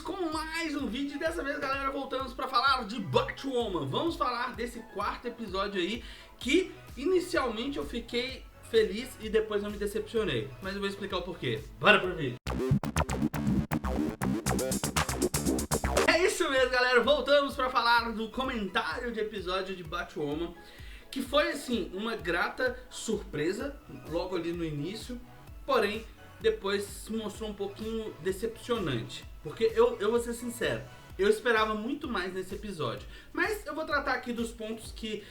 com mais um vídeo. Dessa vez, galera, voltamos para falar de Batwoman. Vamos falar desse quarto episódio aí, que inicialmente eu fiquei feliz e depois eu me decepcionei. Mas eu vou explicar o porquê. Bora pro vídeo. É isso mesmo, galera. Voltamos para falar do comentário de episódio de Batwoman, que foi, assim, uma grata surpresa logo ali no início, porém depois se mostrou um pouquinho decepcionante. Porque eu vou ser sincero, eu esperava muito mais nesse episódio. Mas eu vou tratar aqui dos pontos que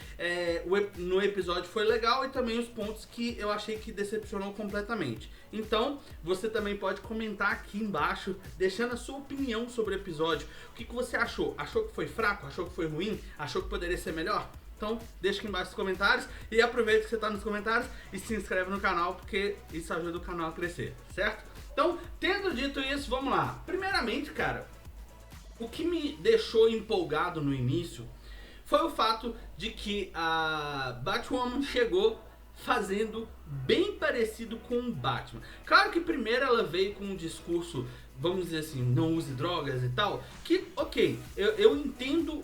no episódio foi legal e também os pontos que eu achei que decepcionou completamente. Então, você também pode comentar aqui embaixo, deixando a sua opinião sobre o episódio. O que você achou? Achou que foi fraco? Achou que foi ruim? Achou que poderia ser melhor? Então, deixa aqui embaixo nos comentários e aproveita que você está nos comentários e se inscreve no canal, porque isso ajuda o canal a crescer, certo? Então, tendo dito isso, vamos lá. Primeiramente, cara, o que me deixou empolgado no início foi o fato de que a Batwoman chegou fazendo bem parecido com o Batman. Claro que primeiro ela veio com um discurso, vamos dizer assim, não use drogas e tal, que, ok, eu entendo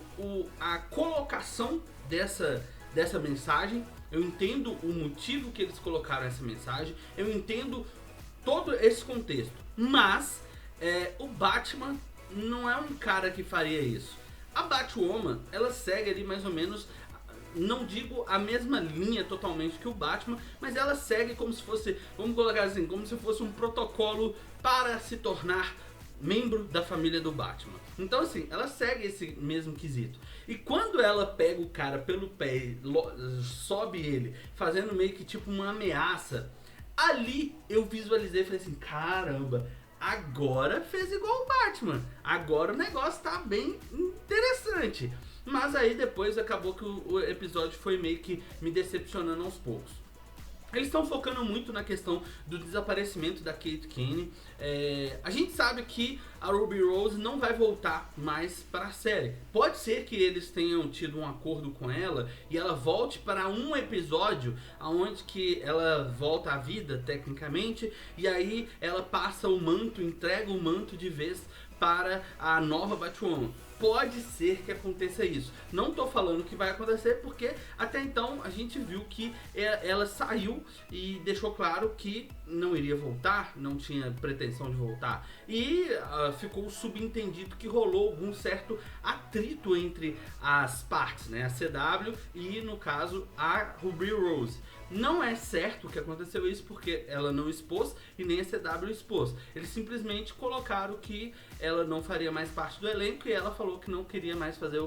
a colocação dessa mensagem, eu entendo o motivo que eles colocaram essa mensagem, eu entendo todo esse contexto, mas o Batman não é um cara que faria isso. A Batwoman, ela segue ali mais ou menos, não digo a mesma linha totalmente que o Batman, mas ela segue como se fosse, vamos colocar assim, como se fosse um protocolo para se tornar membro da família do Batman. Então assim, ela segue esse mesmo quesito. E quando ela pega o cara pelo pé, sobe ele, fazendo meio que tipo uma ameaça, ali eu visualizei e falei assim, caramba, agora fez igual o Batman. Agora o negócio tá bem interessante. Mas aí depois acabou que o episódio foi meio que me decepcionando aos poucos. Eles estão focando muito na questão do desaparecimento da Kate Kane. A gente sabe que a Ruby Rose não vai voltar mais para a série. Pode ser que eles tenham tido um acordo com ela e ela volte para um episódio onde que ela volta à vida, tecnicamente, e aí ela passa o manto, entrega o manto de vez para a nova Batwoman. Pode ser que aconteça isso. Não tô falando que vai acontecer, porque até então a gente viu que ela saiu e deixou claro que não iria voltar, não tinha pretensão de voltar. E ficou subentendido que rolou algum certo atrito entre as partes, né? A CW e, no caso, a Ruby Rose. Não é certo que aconteceu isso, porque ela não expôs e nem a CW expôs. Eles simplesmente colocaram que ela não faria mais parte do elenco e ela falou que não queria mais fazer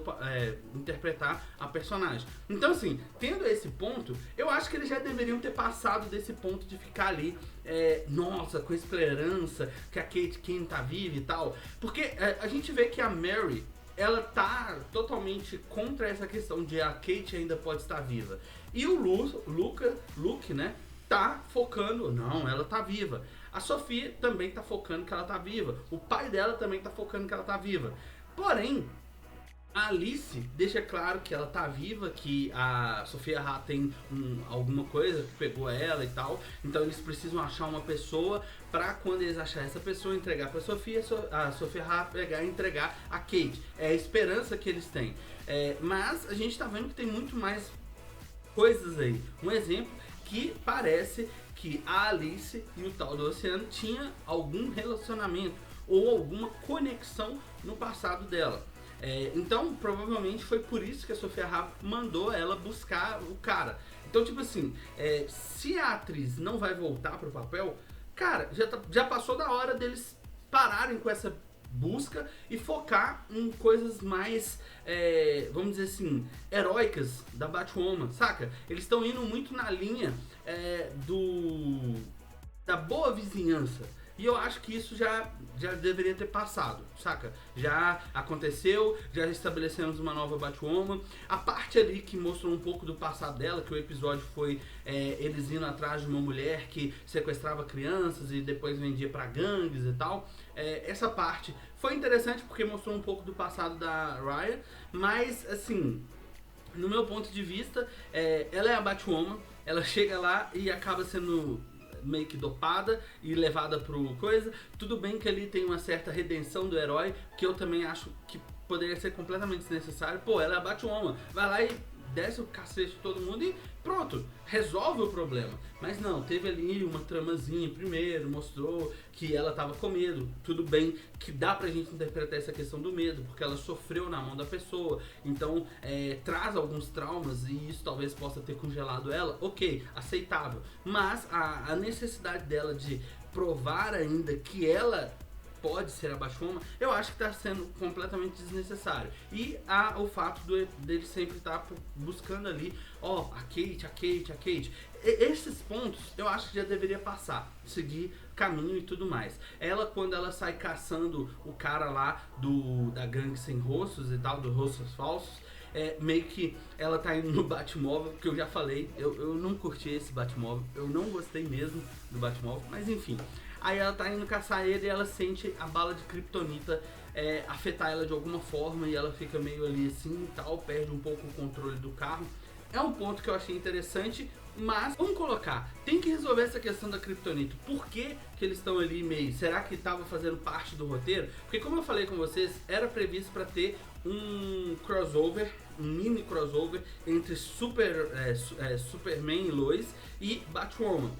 interpretar a personagem. Então assim, tendo esse ponto, eu acho que eles já deveriam ter passado desse ponto de ficar ali, nossa, com esperança que a Kate Kane tá viva e tal. Porque a gente vê que a Mary, ela tá totalmente contra essa questão de a Kate ainda pode estar viva. E o Luke, né, tá focando, não, ela tá viva. A Sofia também tá focando que ela tá viva. O pai dela também tá focando que ela tá viva. Porém, a Alice deixa claro que ela tá viva, que a Sofia Ha tem alguma coisa que pegou ela e tal. Então eles precisam achar uma pessoa pra, quando eles acharem essa pessoa, entregar pra Sofia, a Sofia Ha pegar e entregar a Kate. É a esperança que eles têm. Mas a gente tá vendo que tem muito mais coisas aí. Um exemplo que parece que a Alice e o tal do Oceano tinha algum relacionamento ou alguma conexão no passado dela. Então, provavelmente foi por isso que a Sofia Ha mandou ela buscar o cara. Então, tipo assim, se a atriz não vai voltar pro papel, cara, já passou da hora deles pararem com essa busca e focar em coisas mais, vamos dizer assim, heróicas da Batwoman, saca? Eles estão indo muito na linha da boa vizinhança. E eu acho que isso já deveria ter passado, saca? Já aconteceu, já estabelecemos uma nova Batwoman. A parte ali que mostrou um pouco do passado dela, que o episódio foi eles indo atrás de uma mulher que sequestrava crianças e depois vendia pra gangues e tal. Essa parte foi interessante porque mostrou um pouco do passado da Raya, mas assim, no meu ponto de vista, ela é a Batwoman, ela chega lá e acaba sendo meio que dopada e levada pro coisa. Tudo bem que ali tem uma certa redenção do herói, que eu também acho que poderia ser completamente desnecessário. Pô, ela é a Batwoman, vai lá e desce o cacete de todo mundo e pronto, resolve o problema. Mas não, teve ali uma tramazinha primeiro, mostrou que ela tava com medo. Tudo bem que dá pra gente interpretar essa questão do medo, porque ela sofreu na mão da pessoa, então traz alguns traumas e isso talvez possa ter congelado ela. Ok, aceitável. Mas a necessidade dela de provar ainda que ela pode ser a Batwoman, eu acho que está sendo completamente desnecessário. E o fato dele sempre estar buscando ali, a Kate. Esses pontos eu acho que já deveria passar, seguir caminho e tudo mais. Ela, quando ela sai caçando o cara lá da gangue sem rostos e tal, dos rostos falsos, meio que ela tá indo no Batmóvel, que eu já falei, eu não curti esse Batmóvel, eu não gostei mesmo do Batmóvel, mas enfim. Aí ela tá indo caçar ele e ela sente a bala de kryptonita afetar ela de alguma forma e ela fica meio ali assim e tal, perde um pouco o controle do carro. É um ponto que eu achei interessante, mas vamos colocar, tem que resolver essa questão da kryptonita. Por que eles estão ali meio? Será que estava fazendo parte do roteiro? Porque como eu falei com vocês, era previsto para ter um crossover, um mini crossover entre Superman e Lois e Batwoman.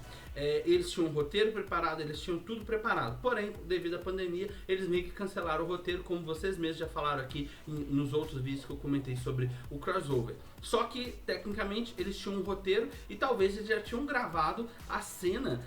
Eles tinham um roteiro preparado, eles tinham tudo preparado. Porém, devido à pandemia, eles meio que cancelaram o roteiro, como vocês mesmos já falaram aqui nos outros vídeos que eu comentei sobre o crossover. Só que, tecnicamente, eles tinham um roteiro e talvez eles já tinham gravado a cena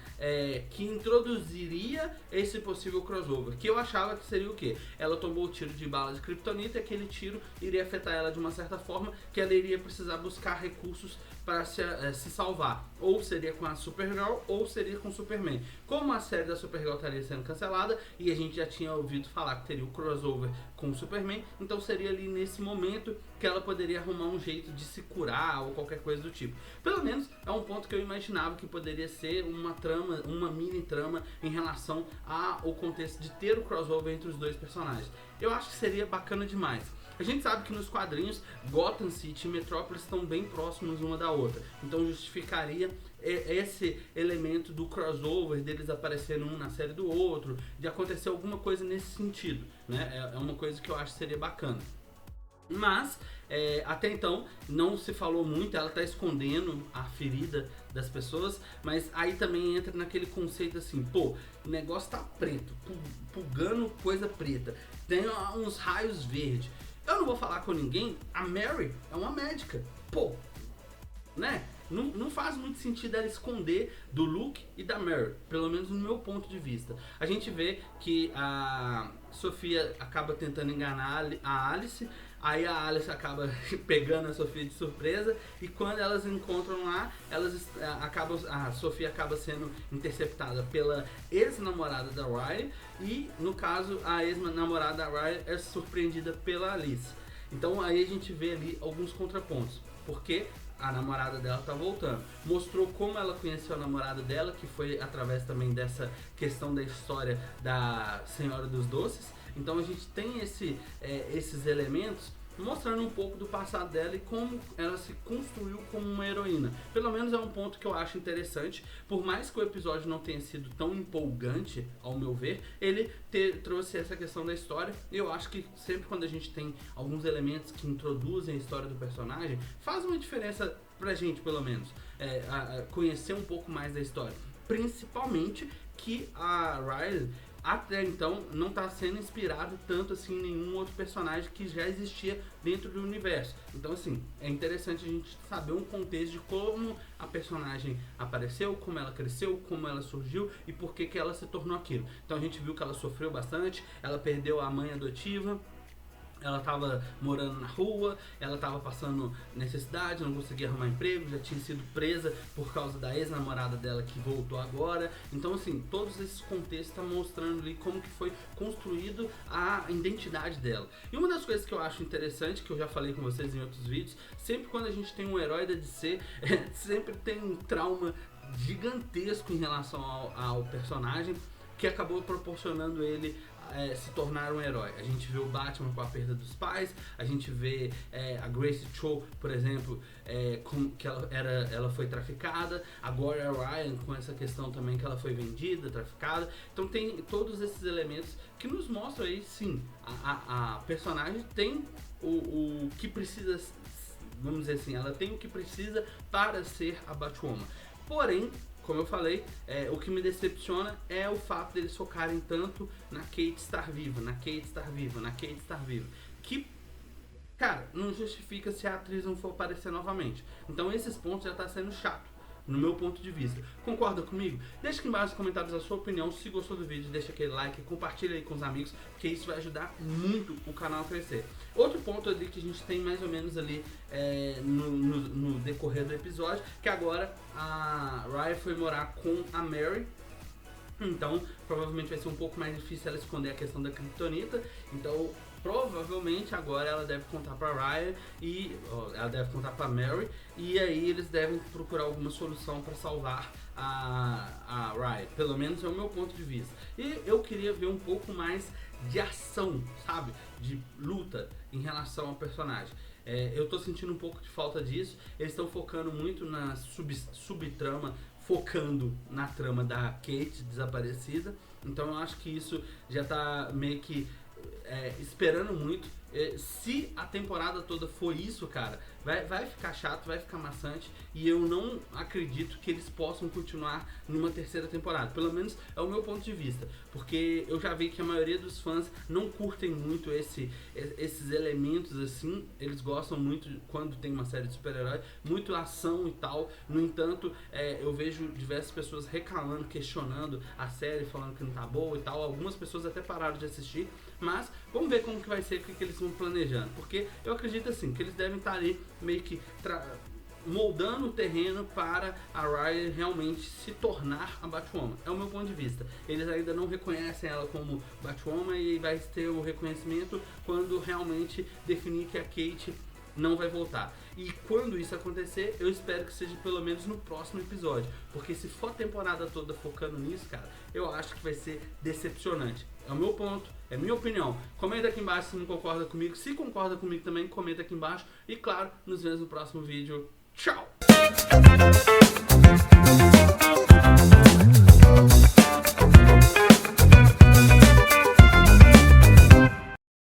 que introduziria esse possível crossover. Que eu achava que seria o quê? Ela tomou o tiro de bala de kryptonita e aquele tiro iria afetar ela de uma certa forma, que ela iria precisar buscar recursos para se salvar. Ou seria com a Supergirl ou seria com o Superman. Como a série da Supergirl estaria sendo cancelada e a gente já tinha ouvido falar que teria o crossover com o Superman, então seria ali nesse momento que ela poderia arrumar um jeito de se curar ou qualquer coisa do tipo. Pelo menos é um ponto que eu imaginava que poderia ser uma trama, uma mini trama em relação ao contexto de ter o crossover entre os dois personagens. Eu acho que seria bacana demais. A gente sabe que nos quadrinhos Gotham City e Metrópolis estão bem próximos uma da outra, então justificaria esse elemento do crossover, deles aparecendo um na série do outro, de acontecer alguma coisa nesse sentido, né? É uma coisa que eu acho que seria bacana. Mas, até então, não se falou muito, ela tá escondendo a ferida das pessoas, mas aí também entra naquele conceito assim, pô, o negócio tá preto, pulgando coisa preta, tem uns raios verdes. Eu não vou falar com ninguém, a Mary é uma médica, pô, né? Não faz muito sentido ela esconder do Luke e da Mary, pelo menos no meu ponto de vista. A gente vê que a Sofia acaba tentando enganar a Alice, aí a Alice acaba pegando a Sofia de surpresa e quando elas encontram lá, a Sofia acaba sendo interceptada pela ex-namorada da Riley e, no caso, a ex-namorada da Riley é surpreendida pela Alice. Então aí a gente vê ali alguns contrapontos, porque a namorada dela tá voltando. Mostrou como ela conheceu a namorada dela, que foi através também dessa questão da história da Senhora dos Doces. Então a gente tem esses elementos mostrando um pouco do passado dela e como ela se construiu como uma heroína. Pelo menos é um ponto que eu acho interessante. Por mais que o episódio não tenha sido tão empolgante, ao meu ver, ele trouxe essa questão da história. E eu acho que sempre quando a gente tem alguns elementos que introduzem a história do personagem, faz uma diferença pra gente, pelo menos, conhecer um pouco mais da história. Principalmente que a Riley até então não está sendo inspirado tanto assim em nenhum outro personagem que já existia dentro do universo. Então assim, é interessante a gente saber um contexto de como a personagem apareceu, como ela cresceu, como ela surgiu e por que ela se tornou aquilo. Então a gente viu que ela sofreu bastante, ela perdeu a mãe adotiva, ela estava morando na rua, ela estava passando necessidade, não conseguia arrumar emprego, já tinha sido presa por causa da ex-namorada dela que voltou agora. Então assim, todos esses contextos estão mostrando ali como que foi construído a identidade dela. E uma das coisas que eu acho interessante, que eu já falei com vocês em outros vídeos, sempre quando a gente tem um herói da DC, sempre tem um trauma gigantesco em relação ao personagem, que acabou proporcionando ele se tornar um herói. A gente vê o Batman com a perda dos pais, a gente vê a Grace Cho, por exemplo, que ela foi traficada, agora a Ryan com essa questão também que ela foi vendida, traficada. Então tem todos esses elementos que nos mostram aí, sim, a personagem tem o que precisa, vamos dizer assim, ela tem o que precisa para ser a Batwoman. Porém, como eu falei, o que me decepciona é o fato deles focarem tanto na Kate estar viva, na Kate estar viva, na Kate estar viva. Que, cara, não justifica se a atriz não for aparecer novamente. Então esses pontos já tá sendo chato, no meu ponto de vista. Concorda comigo? Deixa aqui embaixo nos comentários a sua opinião. Se gostou do vídeo, deixa aquele like, compartilha aí com os amigos, porque isso vai ajudar muito o canal a crescer. Outro ponto ali que a gente tem mais ou menos ali no decorrer do episódio, que agora a Ryan foi morar com a Mary. Então provavelmente vai ser um pouco mais difícil ela esconder a questão da Kryptonita. Então provavelmente agora ela deve contar pra Ryan e ela deve contar pra Mary, e aí eles devem procurar alguma solução para salvar a Ryan. Pelo menos é o meu ponto de vista. E eu queria ver um pouco mais de ação, sabe? De luta em relação ao personagem. Eu tô sentindo um pouco de falta disso. Eles estão focando muito na subtrama, focando na trama da Kate desaparecida. Então eu acho que isso já tá meio que esperando muito. Se a temporada toda for isso, cara, vai ficar chato, vai ficar maçante, e eu não acredito que eles possam continuar numa terceira temporada. Pelo menos é o meu ponto de vista, porque eu já vi que a maioria dos fãs não curtem muito esses elementos assim. Eles gostam muito quando tem uma série de super-herói, muito ação e tal. No entanto, eu vejo diversas pessoas reclamando, questionando a série, falando que não tá boa e tal. Algumas pessoas até pararam de assistir, mas vamos ver como que vai ser, o que eles vão planejando, porque eu acredito assim, que eles devem estar ali meio que moldando o terreno para a Ryan realmente se tornar a Batwoman. É o meu ponto de vista. Eles ainda não reconhecem ela como Batwoman, e vai ter o reconhecimento quando realmente definir que a Kate não vai voltar. E quando isso acontecer, eu espero que seja pelo menos no próximo episódio, porque se for a temporada toda focando nisso, cara, eu acho que vai ser decepcionante. É o meu ponto, é a minha opinião. Comenta aqui embaixo se não concorda comigo. Se concorda comigo também, comenta aqui embaixo. E claro, nos vemos no próximo vídeo. Tchau!